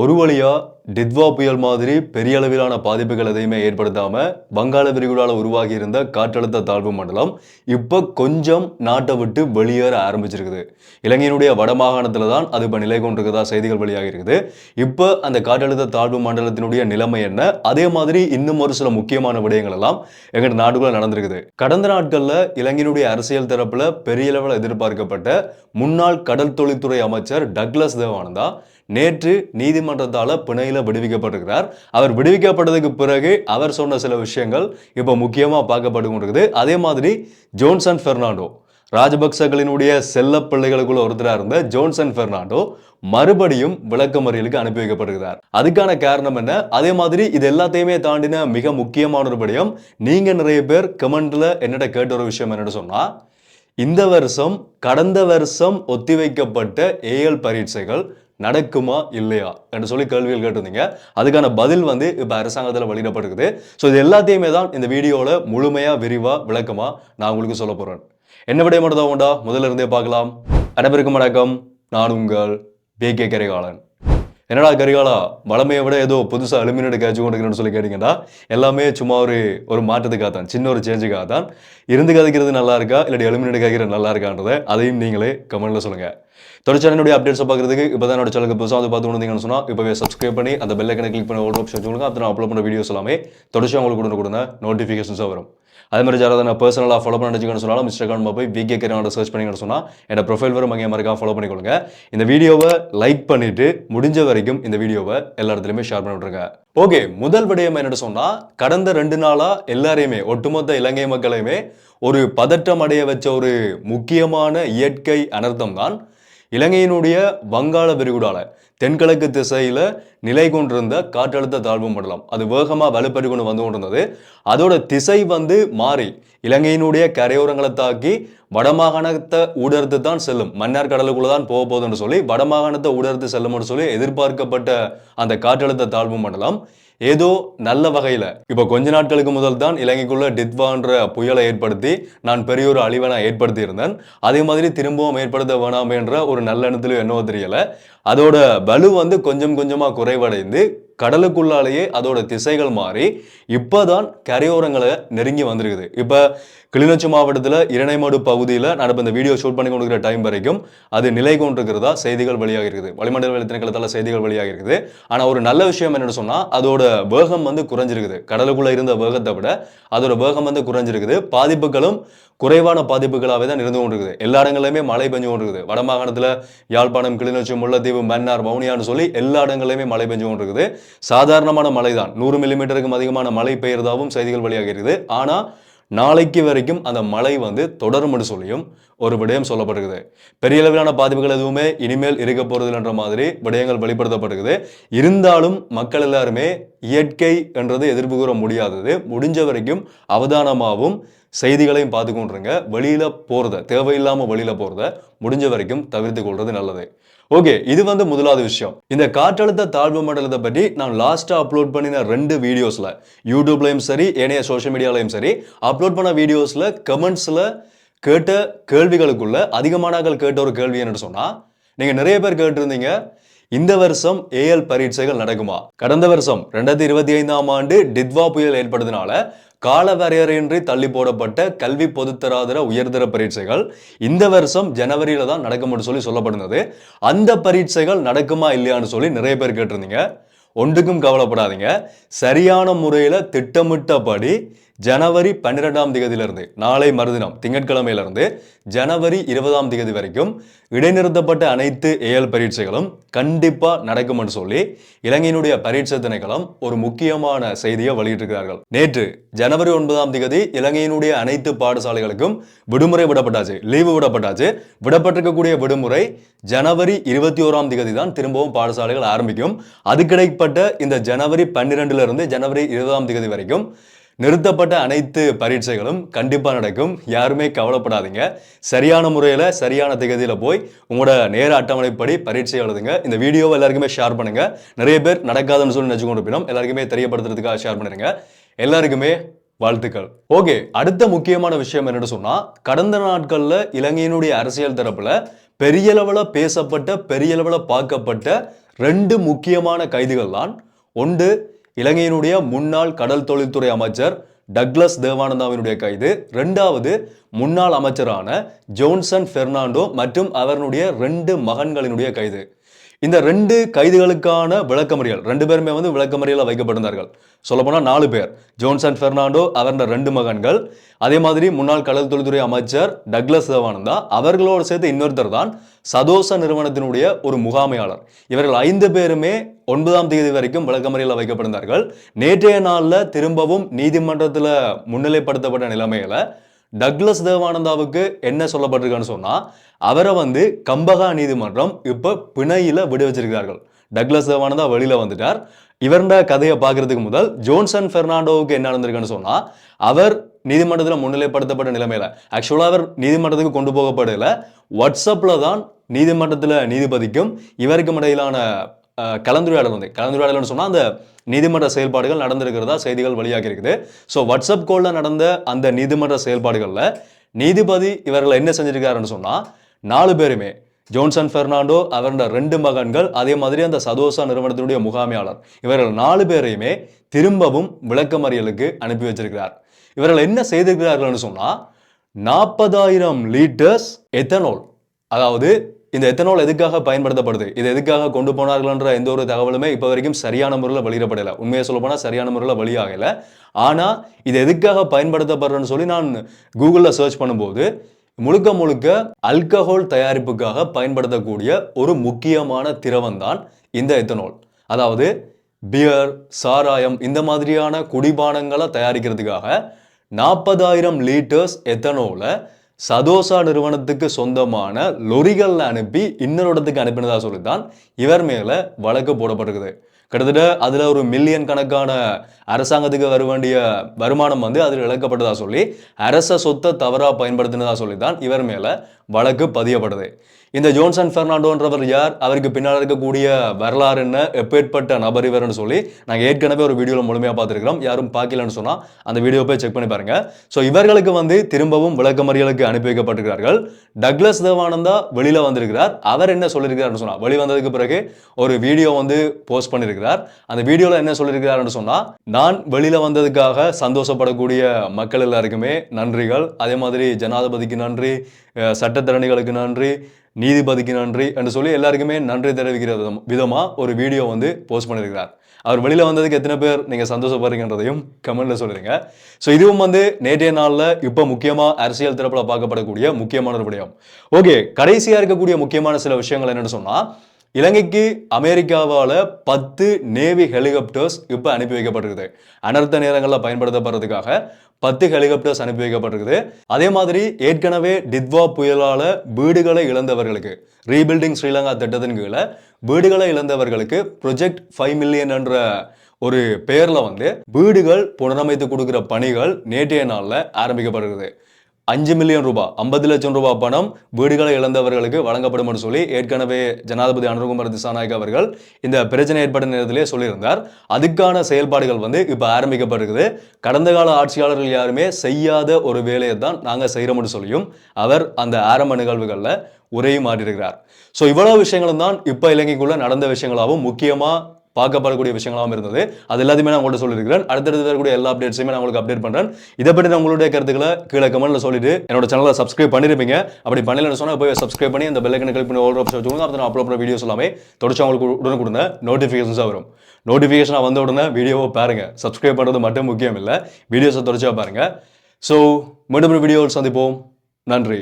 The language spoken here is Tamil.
ஒரு வழியா டித்வா புயல் மாதிரி பெரிய அளவிலான பாதிப்புகள் எதையுமே ஏற்படுத்தாம வங்காள விரிகுடால உருவாகி இருந்த காற்றழுத்த தாழ்வு மண்டலம் இப்ப கொஞ்சம் நாட்டை விட்டு வெளியேற ஆரம்பிச்சிருக்குது. இலங்கையினுடைய வடமாகாணத்துல தான் அது இப்ப நிலை கொண்டிருக்கிறதா செய்திகள் வெளியாக இருக்குது. இப்ப அந்த காற்றழுத்த தாழ்வு மண்டலத்தினுடைய நிலைமை என்ன, அதே மாதிரி இன்னும் ஒரு சில முக்கியமான விடயங்கள் எல்லாம் எங்க நாட்டுக்குள்ள நடந்திருக்குது. கடந்த நாட்கள்ல இலங்கையினுடைய அரசியல் தரப்புல பெரிய அளவில் எதிர்பார்க்கப்பட்ட முன்னாள் கடல் தொழில்துறை அமைச்சர் டக்ளஸ் தேவானந்தா நேற்று நீதிமன்றத்தால பிணையில விடுவிக்கப்பட்டிருக்கிறார். அவர் விடுவிக்கப்பட்டதுக்கு பிறகு அவர் சொன்ன சில விஷயங்கள் இப்ப முக்கியமா பார்க்கப்பட்டு கொண்டிருக்குது. அதே மாதிரி ஜோன்சன் பெர்னாண்டோ, ராஜபக்சகளினுடைய செல்ல பிள்ளைகளுக்குள்ள ஒருத்தரா இருந்த ஜோன்சன் பெர்னாண்டோ மறுபடியும் விளக்கமறியலுக்கு அனுப்பி வைக்கப்பட்டிருக்கிறார். அதுக்கான காரணம் என்ன, அதே மாதிரி இது எல்லாத்தையுமே தாண்டின மிக முக்கியமான ஒரு விடயம், நீங்க நிறைய பேர் கமெண்ட்ல என்னிட்ட கேட்ட ஒரு விஷயம் என்னன்னு சொன்னா, இந்த வருஷம் கடந்த வருஷம் ஒத்திவைக்கப்பட்ட ஏஎல் பரீட்சைகள் நடக்குமா இல்லையா என்று சொல்லி கேள்விகள் கேட்டிருந்தீங்க. அதுக்கான பதில் வந்து இப்ப அரசாங்கத்தில் வெளியிடப்பட்டிருக்குது. ஸோ இது எல்லாத்தையுமே தான் இந்த வீடியோல முழுமையா விரிவா விளக்கமா நான் உங்களுக்கு சொல்ல போறேன். என்ன விடயம் மட்டும் உண்டா முதல்ல இருந்தே பார்க்கலாம். அனைவருக்கும் வணக்கம், நான் உங்கள் BK கரிகாலன். என்னடா கரிகாலா, வளமையை விட ஏதோ புதுசாக அலுமினியம் கேட்சி கொண்டிருக்கிறேன்னு சொல்லி கேட்டீங்கன்னா, எல்லாமே சும்மா ஒரு மாற்றத்துக்காக தான், சின்ன ஒரு சேஞ்சுக்காக தான். இருந்து கதைக்கிறது நல்லா இருக்கா இல்லாட்டி அலுமினியம் கேட்கிறது நல்லா இருக்கான்றதை அதையும் நீங்களே கமெண்ட்ல சொல்லுங்க. தொடர்ச்சி என்னுடைய அப்டேட்ஸை பார்க்குறதுக்கு இப்போ தான் என்னோட சேனலுக்கு புதுசாக வந்து பார்த்து கொண்டீங்கன்னு சொன்னால் இப்போவே சப்ஸ்கிரைப் பண்ணி அந்த பெல் ஐக்கனை கிளிக் பண்ணி ஒரு ஆப்ஷன் சொல்லுங்க. அப்போ நான் அப்லோட் பண்ண வீடியோஸ் எல்லாமே தொடர்ச்சி உங்களுக்கு கொடுங்க நோட்டிஃபிகேஷன்ஸாக வரும். அதே மாதிரி யாராவது நான் பர்சனலாக ஃபாலோ பண்ண நினச்சிக்கணும்னு சொன்னாலும் இன்ஸ்டாகிராமில் போய் BK கரிகாலன் சர்ச் பண்ணிங்கன்னு சொன்னால் என்னோட ப்ரொஃபைல் வரும், அங்கே மறக்காம ஃபாலோ பண்ணிக்கொள்ளுங்க. இந்த வீடியோவை லைக் பண்ணிட்டு முடிஞ்ச வரைக்கும் இந்த வீடியோவை எல்லா இடத்துலையுமே ஷேர் பண்ணி விட்ருங்க. ஓகே, முதல் விடயம் என்னன்னு சொன்னால், கடந்த 2 நாளாக எல்லாரையுமே ஒட்டுமொத்த இலங்கை மக்களையுமே ஒரு பதட்டம் அடைய வச்ச ஒரு முக்கியமான இயற்கை அனர்த்தம் தான் இலங்கையினுடைய வங்காள விரிகுடால தென்கிழக்கு திசையில நிலை கொண்டிருந்த காற்றழுத்த தாழ்வு மண்டலம் அது வேகமா வலுப்பெற்று கொண்டு வந்து கொண்டிருந்தது. அதோட திசை வந்து மாறி இலங்கையினுடைய கரையோரங்களை தாக்கி வடமாகாணத்தை ஊடறுத்து தான் செல்லும், மன்னார் கடலுக்குள்ள தான் போக போகுதுன்னு சொல்லி வடமாகாணத்தை ஊடறுத்து செல்லும்னு சொல்லி எதிர்பார்க்கப்பட்ட அந்த காற்றழுத்த தாழ்வு மண்டலம் ஏதோ நல்ல வகையில இப்ப கொஞ்ச நாட்களுக்கு முதல் தான் இலங்கைக்குள்ள டித்வான்ற புயலை ஏற்படுத்தி நான் பெரிய ஒரு அழிவை நான் ஏற்படுத்தி இருந்தேன். அதே மாதிரி திரும்பவும் ஏற்படுத்த வேணாம் என்ற ஒரு நல்ல எண்ணத்திலும் என்னவோ தெரியல, அதோட வலு வந்து கொஞ்சம் கொஞ்சமா குறைவடைந்து கடலுக்குள்ளாலேயே அதோட திசைகள் மாறி இப்பதான் கரையோரங்களை நெருங்கி வந்திருக்குது. இப்ப கிளிநொச்சி மாவட்டத்தில் இரணைமடு பகுதியில் நான் இப்போ இந்த வீடியோ ஷூட் பண்ணி கொண்டிருக்கிற டைம் வரைக்கும் அது நிலை கொண்டிருக்கிறதா செய்திகள் வெளியாக இருக்குது, வளிமண்டல திணைக்களத்தால் செய்திகள் வெளியாக இருக்குது. ஆனால் ஒரு நல்ல விஷயம் என்னன்னு சொன்னால், அதோட வேகம் வந்து குறைஞ்சிருக்குது. கடலுக்குள்ள இருந்த வேகத்தை விட அதோட வேகம் வந்து குறைஞ்சிருக்குது. பாதிப்புகளும் குறைவான பாதிப்புகளாகவே தான் இருந்து கொண்டிருக்குது. எல்லா இடங்களிலுமே மழை பெஞ்சு கொண்டிருக்குது. வடமாகாணத்தில் யாழ்ப்பாணம், கிளிநொச்சி, முல்லைத்தீவு, மன்னார், வவுனியான்னு சொல்லி எல்லா இடங்களிலுமே மழை பெஞ்சு கொண்டிருக்குது. சாதாரணமான மழை தான், 100 மில்லிமீட்டருக்கும் அதிகமான மழை பெய்யறதாகவும் செய்திகள் வெளியாக இருக்குது. ஆனால் நாளைக்கு வரைக்கும் அந்த மழை வந்து தொடரும்னு சொல்லியும் ஒரு விடயம் சொல்லப்பட்டிருக்குது. பெரிய அளவிலான பாதிப்புகள் எதுவுமே இனிமேல் இருக்க போறதில்லைன்ற மாதிரி விடயங்கள் வெளிப்படுத்தப்பட்டிருக்குது. இருந்தாலும் மக்கள் எல்லாருமே இயற்கை என்றது எதிர்ப்பு கூற முடியாதது, முடிஞ்ச வரைக்கும் அவதானமாகவும் செய்திகளையும் பார்த்து கொண்டுருங்க. வெளியில போறத, தேவையில்லாம வெளியில போறத முடிஞ்ச வரைக்கும் தவிர்த்து கொள்றது நல்லது. ஓகே, இது வந்து முதலாவது விஷயம். இந்த காற்றழுத்த தாழ்வு மண்டலத்தை பற்றி நான் லாஸ்டா அப்லோட் பண்ணின 2 வீடியோஸ்ல, யூடியூப்லயும் சரி ஏனைய சோஷியல் மீடியாலையும் சரி அப்லோட் பண்ண வீடியோஸ்ல கமெண்ட்ஸ்ல கேட்ட கேள்விகளுக்குள்ள அதிகமானவர்கள் கேட்ட ஒரு கேள்வி என்னன்னு சொன்னா, நீங்க நிறைய பேர் கேட்டிருந்தீங்க, இந்த வருஷம் ஏஎல் பரீட்சைகள் நடக்குமா? கடந்த வருஷம் 2025ஆம் ஆண்டு டித்வா புயல் ஏற்பட்டதுனால கால வரையறையின்றி தள்ளி போடப்பட்ட கல்வி பொதுத்தராதர உயர்தர பரீட்சைகள் இந்த வருஷம் ஜனவரியில தான் நடக்கும்னு சொல்லி சொல்லப்படுகிறது. அந்த பரீட்சைகள் நடக்குமா இல்லையான்னு சொல்லி நிறைய பேர் கேட்டிருந்தீங்க. ஒன்றுக்கும் கவலைப்படாதீங்க, சரியான முறையில திட்டமிட்டபடி ஜனவரி 12ஆம் தேதியிலிருந்து, நாளை மறுதினம் திங்கட்கிழமையிலிருந்து ஜனவரி 20ஆம் தேதி வரைக்கும் இடைநிறுத்தப்பட்ட அனைத்து ஏஎல் பரீட்சைகளும் கண்டிப்பா நடக்கும் என்று சொல்லி இலங்கையினுடைய பரீட்சை திணைக்களம் ஒரு முக்கியமான செய்தியை வெளியிட்டிருக்கிறார்கள். நேற்று ஜனவரி 9ஆம் தேதி இலங்கையினுடைய அனைத்து பாடசாலைகளுக்கும் விடுமுறை விடப்பட்டாச்சு, லீவு விடப்பட்டாச்சு. விடப்பட்டிருக்கக்கூடிய விடுமுறை ஜனவரி 21ஆம் தேதி தான் திரும்பவும் பாடசாலைகள் ஆரம்பிக்கும். அதுக்கிடைப்பட்ட இந்த ஜனவரி 12 இருந்து ஜனவரி 20ஆம் தேதி வரைக்கும் நிறுத்தப்பட்ட அனைத்து பரீட்சைகளும் கண்டிப்பா நடக்கும். யாருமே கவலைப்படாதீங்க, சரியான முறையில சரியான திகதியில போய் உங்களோட நேர அட்டவணைப்படி பரீட்சை எழுதுங்க. இந்த வீடியோவை எல்லாருக்குமே ஷேர் பண்ணுங்க. நிறைய பேர் நடக்காதுன்னு சொல்லி நினைச்சு கொண்டு போயிடும், எல்லாருக்குமே தெரியப்படுத்துறதுக்காக ஷேர் பண்ணிருங்க. எல்லாருக்குமே வாழ்த்துக்கள். ஓகே, அடுத்த முக்கியமான விஷயம் என்னன்னு சொன்னா, கடந்த நாட்கள்ல இலங்கையினுடைய அரசியல் தரப்புல பெரிய அளவுல பேசப்பட்ட, பெரிய அளவுல பார்க்கப்பட்ட 2 முக்கியமான கைதுகள் தான். ஒன்று இலங்கையினுடைய முன்னாள் கடல் தொழில்துறை அமைச்சர் டக்ளஸ் தேவானந்தாவினுடைய கைது. 2வது முன்னாள் அமைச்சரான ஜோன்சன் பெர்னாண்டோ மற்றும் அவருடைய 2 மகன்களினுடைய கைது. இந்த 2 கைதுகளுக்கான விளக்கமறியல் 2 பேருமே விளக்கமறியல வைக்கப்பட்டிருந்தார்கள். சொல்லப்போனால் 4 பேர். ஜோன்சன் பெர்னாண்டோ அவர 2 மகன்கள், அதே மாதிரி முன்னாள் கடல் தொழில்துறை அமைச்சர் டக்ளஸ் தேவானந்தா அவர்களோடு சேர்த்து இன்னொருத்தர் தான் சதோச நிறுவனத்தினுடைய ஒரு முகாமையாளர். இவர்கள் 5 பேருமே 9ஆம் தேதி வரைக்கும் விளக்கமறியல வைக்கப்பட்டிருந்தார்கள். நேற்றைய நாளில் திரும்பவும் நீதிமன்றத்தில் முன்னிலைப்படுத்தப்பட்ட நிலைமையில டக்ளஸ் தேவானந்தாவுக்கு என்ன சொல்லப்பட்டிருக்கான்னு சொன்னா, அவரை கம்பகா நீதிமன்றம் இப்ப பிணையில விடுவிச்சிருக்கிறார்கள். டக்ளஸ் தேவானந்தா வெளியில வந்துட்டார். இவருடைய கதையை பார்க்கறதுக்கு முதல் ஜோன்சன் பெர்னாண்டோவுக்கு என்ன நடந்திருக்குன்னு சொன்னா, அவர் நீதிமன்றத்தில் முன்னிலைப்படுத்தப்பட்ட நிலைமையில ஆக்சுவலா அவர் நீதிமன்றத்துக்கு கொண்டு போகப்படல, வாட்ஸ்அப்ல தான் நீதிமன்றத்தில் நீதிபதிக்கும் இவருக்கும் இடையிலான கலந்துரையாடல் சொன்னா அந்த நீதிமன்ற செயல்பாடுகள் நடந்திருக்கிறதா செய்திகள் வெளியாகி இருக்குது. ஸோ வாட்ஸ்அப் கால்ல நடந்த அந்த நீதிமன்ற செயல்பாடுகள்ல நீதிபதி இவர்களை என்ன செஞ்சிருக்காருன்னு சொன்னா, 4 பேருமே ஜோன்சன் பெர்னாண்டோ அவரோட 2 மகன்கள், அதே மாதிரி அந்த சதோசா நிறுவனத்தினுடைய முகாமையாளர், இவர்கள் 4 பேரையுமே திரும்பவும் விளக்கமறியலுக்கு அனுப்பி வச்சிருக்கிறார். இவர்கள் என்ன செய்திருக்கிறார்கள் சொன்னா, 40,000 லிட்டர்ஸ் எத்தனால், அதாவது இந்த எத்தனால் எதுக்காக பயன்படுத்தப்படுது, இது எதுக்காக கொண்டு போனார்கள்ன்ற எந்த ஒரு தகவலுமே இப்போ வரைக்கும் சரியான முறையில் வெளியிடப்படலை. உண்மையை சொல்ல போனால் சரியான முறையில் வெளியாகலை. ஆனால் இது எதுக்காக பயன்படுத்தப்படுறேன்னு சொல்லி நான் கூகுளில் சர்ச் பண்ணும்போது முழுக்க முழுக்க ஆல்கஹால் தயாரிப்புக்காக பயன்படுத்தக்கூடிய ஒரு முக்கியமான திரவம் தான் இந்த எத்தனால். அதாவது பியர், சாராயம் இந்த மாதிரியான குடிபானங்களை தயாரிக்கிறதுக்காக 40,000 லிட்டர்ஸ் எத்தனோலை சதோசா நிறுவனத்துக்கு சொந்தமான லொரிகள்ல அனுப்பி இன்னொரு இடத்துக்கு அனுப்பினதா சொல்லித்தான் இவர் மேல வழக்கு போடப்பட்டிருக்குது. கிட்டத்தட்ட அதுல ஒரு மில்லியன் கணக்கான அரசாங்கத்துக்கு வர வேண்டிய வருமானம் அதில் இழக்கப்பட்டதா சொல்லி அரச சொத்தை தவறா பயன்படுத்தினதா சொல்லித்தான் இவர் மேல வழக்கு பதியப்படுது. இந்த ஜோன்சன் பெர்னாண்டோன்றவர் யார், அவருக்கு பின்னால் இருக்கக்கூடிய வரலாறு என்ன, எப்பேற்பட்ட நபர் இவர்னு சொல்லி நாங்கள் ஏற்கனவே ஒரு வீடியோவில் முழுமையாக பார்த்துருக்கிறோம். யாரும் பார்க்கலன்னு சொன்னால் அந்த வீடியோ போய் செக் பண்ணி பாருங்க. ஸோ இவர்களுக்கு திரும்பவும் விளக்கமறியலுக்கு அனுப்பி வைக்கப்பட்டிருக்கிறார்கள். டக்ளஸ் தேவானந்தா வெளியில வந்திருக்கிறார். அவர் என்ன சொல்லியிருக்கிறார்னு சொன்னால், வெளி வந்ததுக்கு பிறகு ஒரு வீடியோ போஸ்ட் பண்ணியிருக்கிறார். அந்த வீடியோவில் என்ன சொல்லியிருக்கிறார்னு சொன்னால், நான் வெளியில வந்ததுக்காக சந்தோஷப்படக்கூடிய மக்கள் எல்லாருக்குமே நன்றிகள், அதே மாதிரி ஜனாதிபதிக்கு நன்றி, சட்டத்தரணிகளுக்கு நன்றி, நீதிபதிக்கு நன்றி என்று சொல்லி எல்லாருக்குமே நன்றி தெரிவிக்கிற விதமா ஒரு வீடியோ போஸ்ட் பண்ணியிருக்கிறார். அவர் வெளியில வந்ததுக்கு எத்தனை பேர் நீங்க சந்தோஷப்படுறீங்கன்றதையும் கமெண்ட்ல சொல்லுங்க. ஸோ இதுவும் நேற்றைய நாள்ல இப்ப முக்கியமா அரசியல் தரப்புல பார்க்கப்படக்கூடிய முக்கியமான ஒரு விடயம். ஓகே, கடைசியா இருக்கக்கூடிய முக்கியமான சில விஷயங்கள் என்னன்னு சொன்னா, இலங்கைக்கு அமெரிக்காவால் 10 நேவி ஹெலிகாப்டர்ஸ் இப்போ அனுப்பி வைக்கப்பட்டிருக்குது. அனர்த்த நேரங்களில் பயன்படுத்தப்படுறதுக்காக 10 ஹெலிகாப்டர்ஸ் அனுப்பி வைக்கப்பட்டிருக்குது. அதே மாதிரி ஏற்கனவே டித்வா புயலால வீடுகளை இழந்தவர்களுக்கு ரீபில்டிங் ஸ்ரீலங்கா திட்டத்தின் கீழே வீடுகளை இழந்தவர்களுக்கு ப்ரொஜெக்ட் 5 மில்லியன் என்ற ஒரு பெயர்ல வீடுகள் புனரமைத்து கொடுக்கிற பணிகள் நேற்றைய நாளில் ஆரம்பிக்கப்படுகிறது. 5 மில்லியன் ரூபாய், 50 லட்சம் ரூபாய் பணம் வீடுகளை இழந்தவர்களுக்கு வழங்கப்படும் என்று சொல்லி ஏற்கனவே ஜனாதிபதி அனுரகுமார திசாநாயக்க அவர்கள் இந்த பிரச்சனை ஏற்பட்ட நேரத்திலே சொல்லியிருந்தார். அதுக்கான செயல்பாடுகள் இப்ப ஆரம்பிக்கப்பட்டிருக்குது. கடந்த கால ஆட்சியாளர்கள் யாருமே செய்யாத ஒரு வேலையை தான் நாங்கள் செய்யறோம்னு சொல்லியும் அவர் அந்த ஆரம்ப நிகழ்வுகளில் உரையும் மாற்றிருக்கிறார். ஸோ இவ்வளவு விஷயங்களும் தான் இப்ப இலங்கைக்குள்ள நடந்த விஷயங்களாகவும் முக்கியமா பார்க்கப்படக்கூடிய விஷயங்களாகவும் இருந்தது. அது எல்லாத்தையுமே நான் உங்கள்கிட்ட சொல்லியிருக்கிறேன். அடுத்தடுத்து வரக்கூடிய எல்லா அப்டேட்ஸையுமே நான் உங்களுக்கு அப்டேட் பண்ணுறேன். இதை பற்றி நான் உங்களுடைய கருத்துக்களை கீழே கமெண்ட்ல சொல்லிட்டு என்னோட சேனலை சப்ஸ்கிரைப் பண்ணிருப்பீங்க. அப்படி பண்ணலன்னு சொன்னால் போய் சப்ஸ்கிரைப் பண்ணி அந்த பெல் ஐக்கனை கிளிக் பண்ணி ஆல் ஆப்ஷன் வச்சுக்கோங்க. அப்போ நான் அப்லோட் பண்ணுற வீடியோஸ் எல்லாமே தொடர்ச்சி உங்களுக்கு உடனே நோட்டிஃபிகேஷன்ஸாக வரும். நோட்டிஃபிகேஷனாக வந்த உடனே வீடியோவை பாருங்க. சப்ஸ்கிரைப் பண்ணுறது மட்டும் முக்கியம் இல்லை, வீடியோஸை தொடர்ச்சியாக பாருங்க. ஸோ மீண்டும் வீடியோவில் சந்திப்போம். நன்றி.